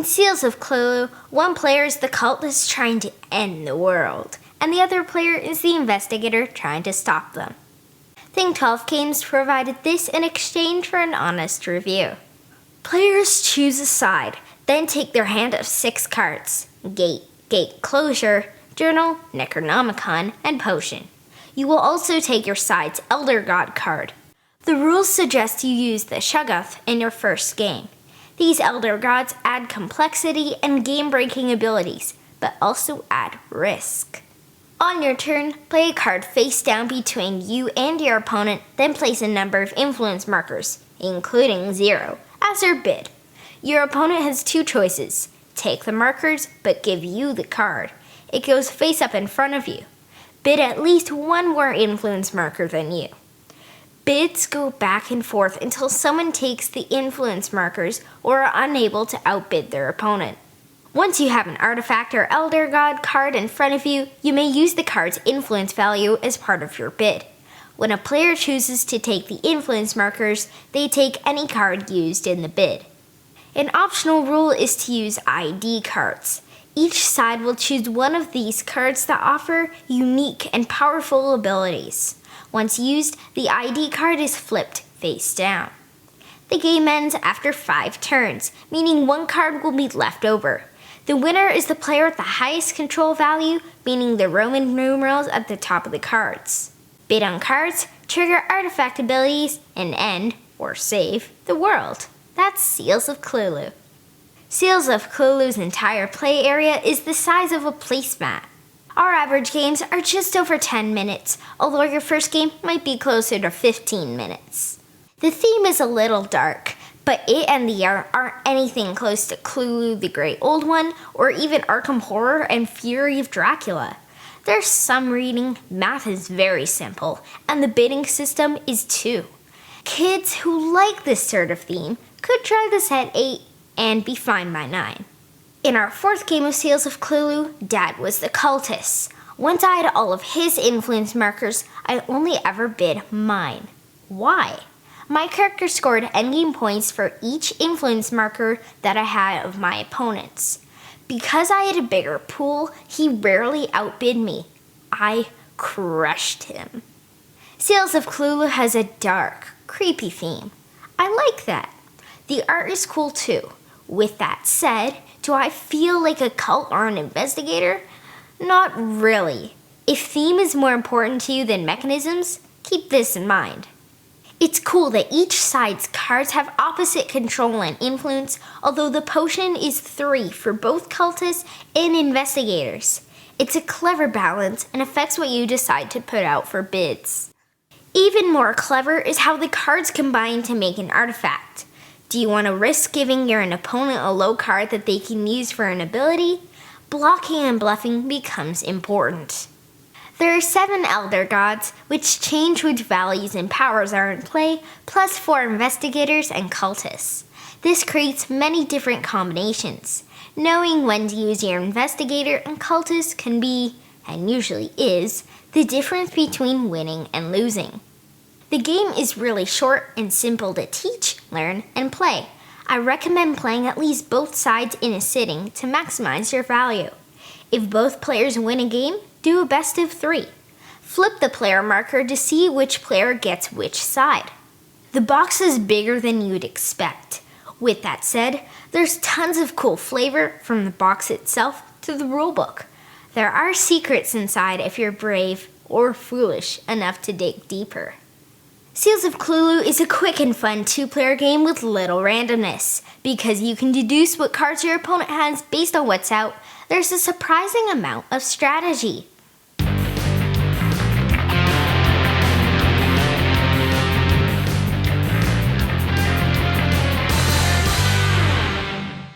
In Seals of Cthulhu, one player is the cultist trying to end the world, and the other player is the investigator trying to stop them. Think 12 Games provided this in exchange for an honest review. Players choose a side, then take their hand of 6 cards: Gate, Gate Closure, Journal, Necronomicon, and Potion. You will also take your side's Elder God card. The rules suggest you use the Shoggoth in your first game. These Elder Gods add complexity and game-breaking abilities, but also add risk. On your turn, play a card face down between you and your opponent, then place a number of influence markers, including 0, as your bid. Your opponent has 2 choices: take the markers, but give you the card. It goes face up in front of you. Bid at least 1 more influence marker than you. Bids go back and forth until someone takes the influence markers or are unable to outbid their opponent. Once you have an artifact or Elder God card in front of you, you may use the card's influence value as part of your bid. When a player chooses to take the influence markers, they take any card used in the bid. An optional rule is to use ID cards. Each side will choose one of these cards that offer unique and powerful abilities. Once used, the ID card is flipped face down. The game ends after 5 turns, meaning 1 card will be left over. The winner is the player with the highest control value, meaning the Roman numerals at the top of the cards. Bid on cards, trigger artifact abilities, and end, or save, the world. That's Seals of Cthulhu. Seals of Cthulhu's entire play area is the size of a placemat. Our average games are just over 10 minutes, although your first game might be closer to 15 minutes. The theme is a little dark, but it and the art aren't anything close to Cthulhu the Great Old One, or even Arkham Horror and Fury of Dracula. There's some reading, math is very simple, and the bidding system is too. Kids who like this sort of theme could try this at 8 and be fine by 9. In our 4th game of Seals of Cthulhu, Dad was the cultist. Once I had all of his influence markers, I only ever bid mine. Why? My character scored endgame points for each influence marker that I had of my opponents. Because I had a bigger pool, he rarely outbid me. I crushed him. Seals of Cthulhu has a dark, creepy theme. I like that. The art is cool too. With that said, do I feel like a cult or an investigator? Not really. If theme is more important to you than mechanisms, keep this in mind. It's cool that each side's cards have opposite control and influence, although the potion is 3 for both cultists and investigators. It's a clever balance and affects what you decide to put out for bids. Even more clever is how the cards combine to make an artifact. Do you want to risk giving your opponent a low card that they can use for an ability? Blocking and bluffing becomes important. There are 7 Elder Gods, which change which values and powers are in play, plus 4 investigators and cultists. This creates many different combinations. Knowing when to use your investigator and cultist can be, and usually is, the difference between winning and losing. The game is really short and simple to teach, learn, and play. I recommend playing at least both sides in a sitting to maximize your value. If both players win a game, do a best of 3. Flip the player marker to see which player gets which side. The box is bigger than you'd expect. With that said, there's tons of cool flavor from the box itself to the rulebook. There are secrets inside if you're brave or foolish enough to dig deeper. Seals of Cthulhu is a quick and fun 2-player game with little randomness. Because you can deduce what cards your opponent has based on what's out, there's a surprising amount of strategy.